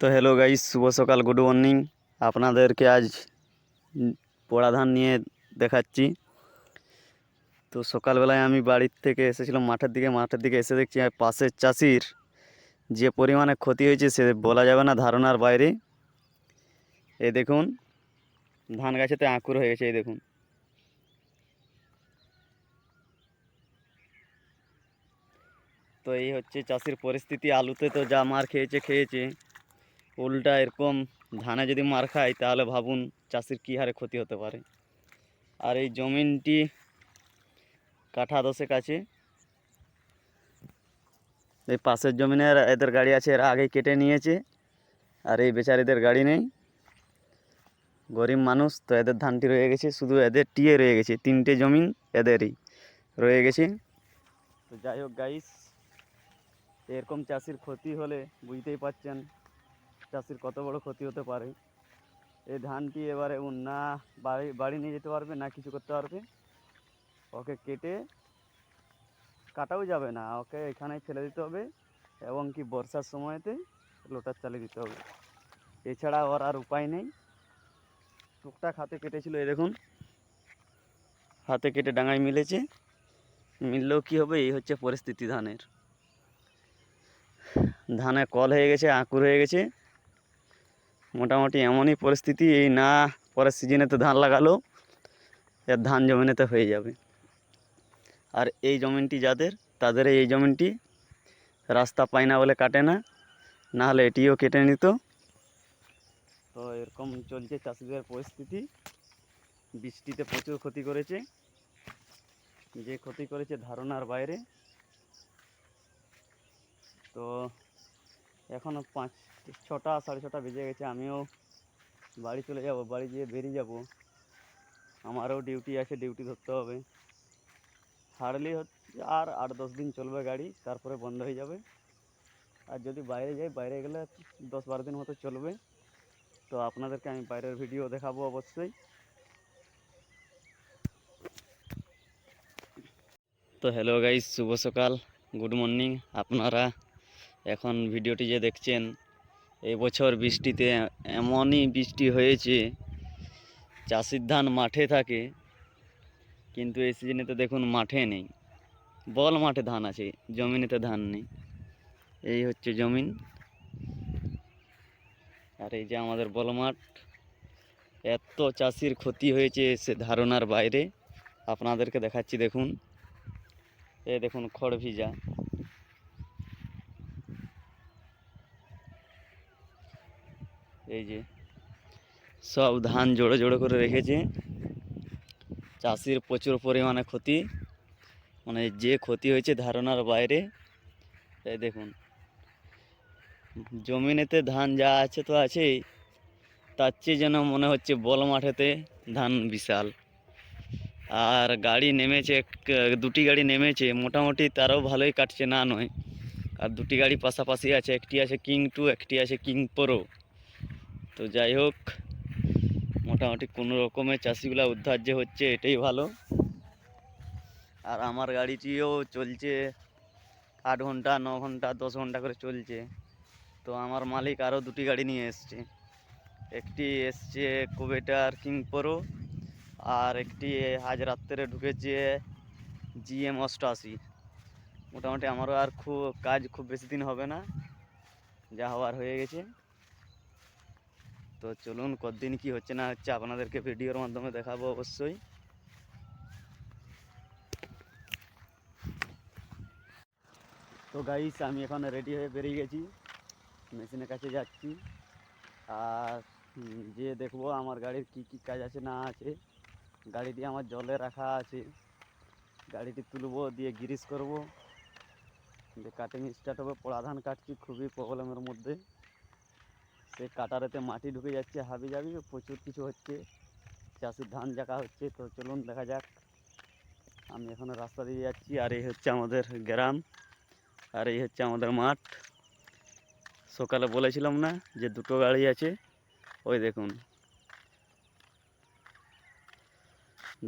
তো hello guys, শুভ সকাল, good morning. আপনাদেরকে আজ পোড়া ধান নিয়ে দেখাচ্ছি। তো সকালবেলায় আমি বাড়ির থেকে এসেছিলাম মাঠের দিকে এসে দেখছি পাশের চাষির যে পরিমাণে ক্ষতি হয়েছে সে বলা যাবে না, ধারণার বাইরে। এই দেখুন, ধান গাছেতে আঁকুর হয়ে গেছে। এই দেখুন, তো এই হচ্ছে চাষির পরিস্থিতি। আলুতে তো যা মার খেয়েছে, উল্টা এরকম ধানে যদি মার খায় তাহলে ভাবুন চাষির কী হারে ক্ষতি হতে পারে। আর এই জমিনটি কাঠা 10 আছে। এই পাশের জমিনের এদের গাড়ি আছে, এরা আগেই কেটে নিয়েছে। আর এই বেচারিদের গাড়ি নেই, গরিব মানুষ। তো এদের ধানটি রয়ে গেছে, শুধু এদের টিয়ে রয়ে গেছে। 3টে জমিন এদেরই রয়ে গেছে। তো যাই হোক গাইস, এরকম চাষির ক্ষতি হলে বুঝতেই পারছেন চাষির কত বড় ক্ষতি হতে পারে। এই ধানটি এবারে না বাড়ি নিয়ে যেতে পারবে, না কিছু করতে পারবে। ওকে কাটাও যাবে না, ওকে এখানেই ফেলে দিতে হবে, এবং কি বর্ষার সময়তে লোটার চালিয়ে দিতে হবে। এছাড়া ওর আর উপায় নেই। টুকটাক হাতে কেটেছিল, এই দেখুন, হাতে কেটে ডাঙায় মিললেও কি হবে, এই হচ্ছে পরিস্থিতি ধানের। ধানে কল হয়ে গেছে, আঁকুর হয়ে গেছে। মোটামুটি এমনই পরিস্থিতি। এই না পরের সিজনেতে ধান লাগালো এর ধান জমিনেতে হয়ে যাবে। আর এই জমিনটি যাদের, তাদের এই জমিনটি রাস্তা পায় না বলে কাটে না, না হলে এটিও কেটে নিত। তো এরকম চলছে চাষিদের পরিস্থিতি। বৃষ্টিতে প্রচুর ক্ষতি করেছে, যে ক্ষতি করেছে ধারণার বাইরে। তো এখনও 5-6টা 6:30 বেজে গেছে। আমিও বাড়ি চলে যাব, বাড়ি গিয়ে বেরিয়ে যাব। আমারও ডিউটি আছে, ডিউটি ধরতে হবে। হার্ডলি হচ্ছে আর 8-10 দিন চলবে গাড়ি, তারপরে বন্ধ হয়ে যাবে। আর যদি বাইরে যাই, বাইরে গেলে 10-12 দিন মতো চলবে। তো আপনাদেরকে আমি বাইরের ভিডিও দেখাবো অবশ্যই। তো হ্যালো গাইস, শুভ সকাল, গুড মর্নিং। আপনারা এখন ভিডিওটি যে দেখছেন, এই বছর বৃষ্টিতে এমনই বৃষ্টি হয়েছে, চাষির ধান মাঠে থাকে, কিন্তু এই সিজনেতে দেখুন মাঠে নেই। বল মাঠে ধান আছে, জমিনেতে ধান নেই। এই হচ্ছে জমিন, আর এই যে আমাদের বল মাঠ। এত চাষির ক্ষতি হয়েছে সে ধারণার বাইরে। আপনাদেরকে দেখাচ্ছি, দেখুন, এই দেখুন খড় ভিজা। এই যে সব ধান জোড়ো জোড়ো করে রেখেছে। চাষির প্রচুর পরিমাণে ক্ষতি, মানে যে ক্ষতি হয়েছে ধারণার বাইরে। এই দেখুন, জমিনেতে ধান যা আছে তো আছেই, তার চেয়ে যেন মনে হচ্ছে বল মাঠেতে ধান বিশাল। আর গাড়ি নেমেছে, 2টি গাড়ি নেমেছে, মোটামুটি তারাও ভালোই কাটছে, না নয়। আর 2টি গাড়ি পাশাপাশি আছে, একটি আছে কিং 2, একটি আছে কিং প্রো। তো যাই হোক, মোটামুটি কোনো রকমে চাষিগুলা উদ্ধার যে হচ্ছে, এটাই ভালো। আর আমার গাড়িটিও চলছে 8 ঘন্টা, 9 ঘন্টা, 10 ঘন্টা করে চলছে। তো আমার মালিক আরও 2টি গাড়ি নিয়ে এসছে। একটি এসছে কোবেটার কিং প্রো, আর একটি আজ রাত্রে ঢুকেছে GM 88। মোটামুটি আমারও আর কাজ খুব বেশি দিন হবে না, যা হওয়ার হয়ে গেছে। তো চলুন, কতদিন কি হচ্ছে না হচ্ছে আপনাদেরকে ভিডিওর মাধ্যমে দেখাবো অবশ্যই। তো গাইস, আমি এখন রেডি হয়ে বেরিয়ে গেছি, মেশিনের কাছে যাচ্ছি। আর যে দেখবো আমার গাড়ির কি কি কাজ আছে না আছে। গাড়িটি আমার জলে রাখা আছে, গাড়িটি তুলবো, দিয়ে গ্রিস করব, দিয়ে কাটিং স্টার্ট হবে। পোড়া ধান কাটছি, খুবই প্রবলেমের মধ্যে। সে কাটারেতে মাটি ঢুকে যাচ্ছে, হাবি যাবি, প্রচুর কিছু হচ্ছে, চাষির ধান জাকা হচ্ছে। তো চলুন দেখা যাক। আমি এখন রাস্তা দিয়ে যাচ্ছি, আর এই হচ্ছে আমাদের গ্রাম, আর এই হচ্ছে আমাদের মাঠ। সকালে বলেছিলাম না যে 2টো গাড়ি আছে, ওই দেখুন,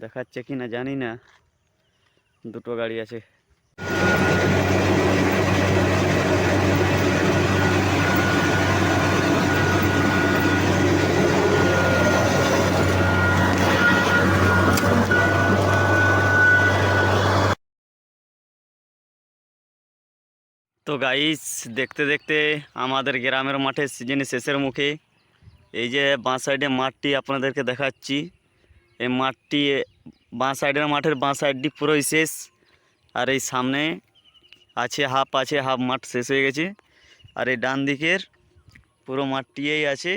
দেখাচ্ছে কি না জানি না, 2টো গাড়ি আছে। তো গাইস, দেখতে দেখতে আমাদের গ্রামের মাঠে সিজন শেষের মুখে। এই যে বাঁ সাইডে মাঠটি আপনাদেরকে দেখাচ্ছি। এই মাঠটি বাঁ সাইডের মাঠের বাঁ সাইডটি পুরোই শেষ। আর এই সামনে আছে হাফ মাঠ শেষ হয়ে গেছে। আর এই ডান দিকের পুরো মাঠটিই আছে।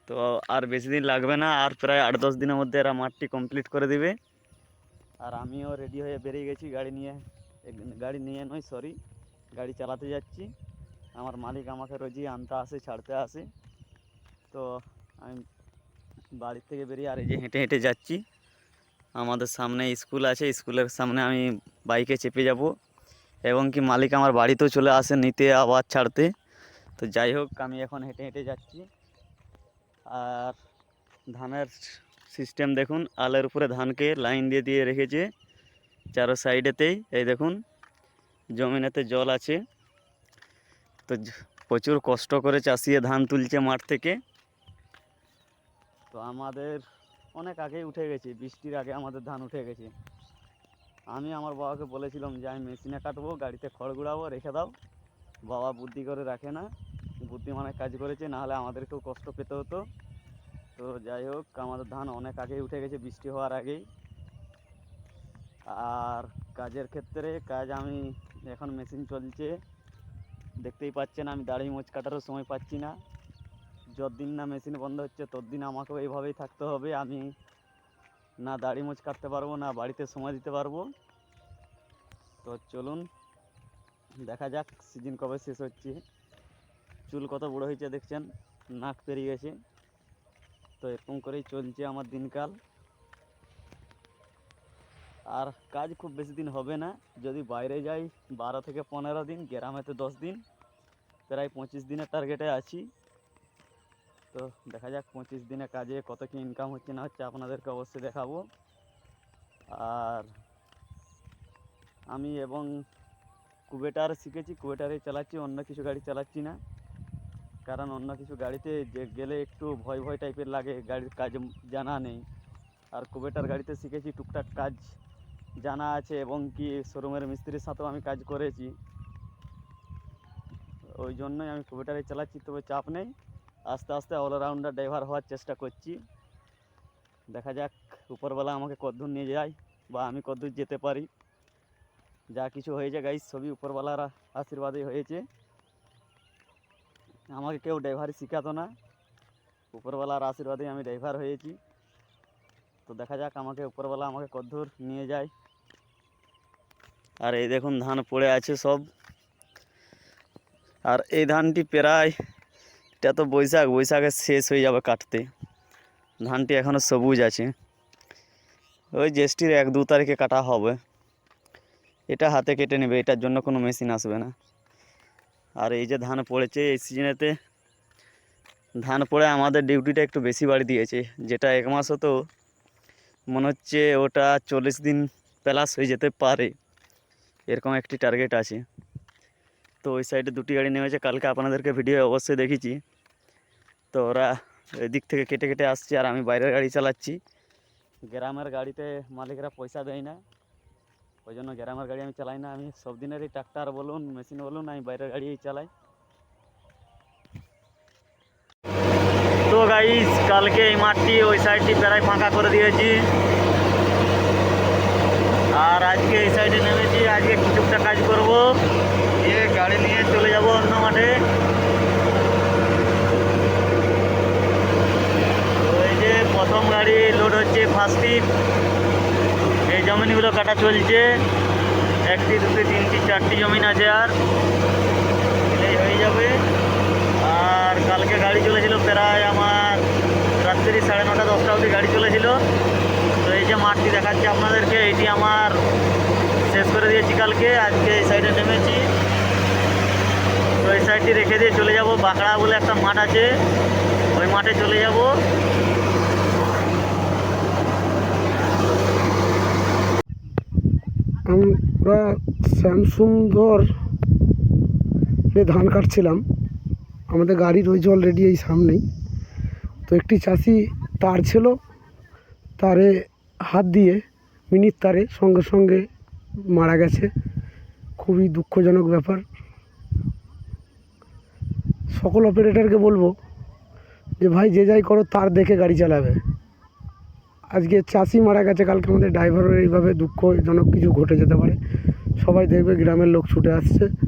তো আর বেশি দিন লাগবে না, আর প্রায় 8-10 দিনের মধ্যে এরা মাঠটি কমপ্লিট করে দিবে। আর আমিও রেডি হয়ে বেরিয়ে গেছি গাড়ি নিয়ে নয়, সরি, গাড়ি চালাতে যাচ্ছি। আমার মালিক আমাকে রোজই আনতে আসে, ছাড়তে আসে। তো আমি বাড়ির থেকে বেরিয়ে আর এই যে হেঁটে হেঁটে যাচ্ছি। আমাদের সামনে স্কুল আছে, স্কুলের সামনে আমি বাইকে চেপে যাব, এবং কি মালিক আমার বাড়িতেও চলে আসে নিতে আবার ছাড়তে। তো যাই হোক, আমি এখন হেঁটে হেঁটে যাচ্ছি। আর ধানের সিস্টেম দেখুন, আলের উপরে ধানকে লাইন দিয়ে দিয়ে রেখেছে চারো সাইডেতেই। এই দেখুন, জমিনেতে জল আছে। তো প্রচুর কষ্ট করে চাষিয়ে ধান তুলছে মাঠ থেকে। তো আমাদের অনেক আগেই উঠে গেছে, বৃষ্টির আগে আমাদের ধান উঠে গেছে। আমি আমার বাবাকে বলেছিলাম যে আমি মেশিনে কাটবো, গাড়িতে খড় গুঁড়াবো, রেখে দাও। বাবা বুদ্ধি করে রাখে না, বুদ্ধিমানের কাজ করেছে, নাহলে আমাদেরকেও কষ্ট পেতে হতো। তো যাই হোক, আমাদের ধান অনেক আগেই উঠে গেছে, বৃষ্টি হওয়ার আগেই। আর কাজের ক্ষেত্রে আমি এখন মেশিন চলছে, দেখতেই পাচ্ছেন। আমি দাড়ি মোচ কাটারও সময় পাচ্ছি না। যতদিন না মেশিন বন্ধ হচ্ছে ততদিন আমাকেও এইভাবেই থাকতে হবে। আমি না দাড়ি মোচ কাটতে পারবো, না বাড়িতে সময় দিতে পারবো। তো চলুন দেখা যাক সিজন কবে শেষ হচ্ছে। চুল কত বড় হয়েছে দেখছেন, নাক পেরিয়ে গেছে। তো এরকম করেই চলছে আমার দিনকাল। আর কাজ খুব বেশি দিন হবে না, যদি বাইরে যাই 12 থেকে 15 দিন, গ্রামেতে 10 দিন, প্রায় 25 দিনের টার্গেটে আছি। তো দেখা যাক 25 দিনে কাজে কত কি ইনকাম হচ্ছে না হচ্ছে, আপনাদেরকে অবশ্যই দেখাবো। আর আমি এবং কুবেটার শিখেছি, কুবেটারেই চালাচ্ছি, অন্য কিছু গাড়ি চালাচ্ছি না। কারণ অন্য কিছু গাড়িতে গেলে একটু ভয় ভয় টাইপের লাগে, গাড়ির কাজ জানা নেই। আর কুবেটার গাড়িতে শিখেছি, টুকটাক কাজ জানা আছে, এবং কি শোরুমের মিস্ত্রির সাথেও আমি কাজ করেছি। ওই জন্যই আমি কুবেটারে চালাচ্ছি। তবে চাপ নেই, আস্তে আস্তে অলরাউন্ডার ড্রাইভার হওয়ার চেষ্টা করছি। দেখা যাক উপরবেলা আমাকে কতদূর নিয়ে যায়, বা আমি কতদূর যেতে পারি। যা কিছু হয়েছে গাইস, সবই উপরবেলার আশীর্বাদই হয়েছে। আমাকে কেউ ড্রাইভারই শেখাতো না, উপরবেলার আশীর্বাদেই আমি ড্রাইভার হয়েছি। তো দেখা যাক আমাকে উপরবেলা আমাকে কতদূর নিয়ে যায়। আর এই দেখুন ধান পড়ে আছে সব। আর এই ধানটি প্রায়, এটা তো বৈশাখে শেষ হয়ে যাবে কাটতে। ধানটি এখনও সবুজ আছে, ওই জ্যৈষ্ঠীর 1-2 তারিখে কাটা হবে। এটা হাতে কেটে নেবে, এটার জন্য কোনো মেশিন আসবে না। আর এই যে ধান পড়েছে এই সিজনেতে, ধান পড়ে আমাদের ডিউটিটা একটু বেশি বাড়ি দিয়েছে। যেটা 1 মাস হতো, মনে হচ্ছে ওটা 40 দিন প্লাস হয়ে যেতে পারে, এরকম একটি টার্গেট আছে। তো ওই সাইডে 2টি গাড়ি নেমেছে, কালকে আপনাদেরকে ভিডিও অবশ্যই দেখেছি। তো ওরা এদিক থেকে কেটে কেটে আসছে, আর আমি বাইরের গাড়ি চালাচ্ছি। গ্রামের গাড়িতে মালিকরা পয়সা দেয় না, ওই জন্য গ্রামের গাড়ি আমি চালাই না। আমি সব দিনেরই ট্রাক্টর বলুন, মেশিন বলুন, আমি বাইরের গাড়িই চালাই। তো গাইস, কালকে এই মাঠটি ওই সাইডটি প্রায় ফাঁকা করে দিয়েছি। আর আজকে এই সাইডে নেমেছি, আজকে কিছুটা কাজ করব, দিয়ে গাড়ি নিয়ে চলে যাব অন্য মাঠে। তো এই যে প্রথম গাড়ি লোড হচ্ছে, ফার্স্ট ট্রিপ। এই জমিনগুলো কাটা চলছে, 1টি 2টি 3টি 4টি জমিন আছে, আর এই হয়ে যাবে। আর কালকে গাড়ি চলেছিল প্রায় আমার রাত্রি 9:30 10টা অবধি গাড়ি চলেছিল। তো এই যে মাঠটি দেখাচ্ছি আপনাদেরকে, এইটি আমার শেষ করে দিয়েছি কালকে। আজকে এই সাইডে নেমেছি, তো এই সাইডটি রেখে দিয়ে চলে যাব। বাঁকড়া বলে একটা মাঠ আছে, ওই মাঠে চলে যাব। আমরা শ্যামসুন্দর ধান কাটছিলাম, আমাদের গাড়ি রয়েছে অলরেডি এই সামনেই। তো একটি চাষি তার ছিল, তারে হাত দিয়ে মিনিট তারে সঙ্গে সঙ্গে মারা গেছে। খুবই দুঃখজনক ব্যাপার। সকল অপারেটরকে বলবো যে ভাই যে যাই করো তার দেখে গাড়ি চালাবে। আজকে চাষি মারা গেছে, কালকে আমাদের ড্রাইভারের এইভাবে দুঃখজনক কিছু ঘটে যেতে পারে। সবাই দেখবে গ্রামের লোক ছুটে আসছে।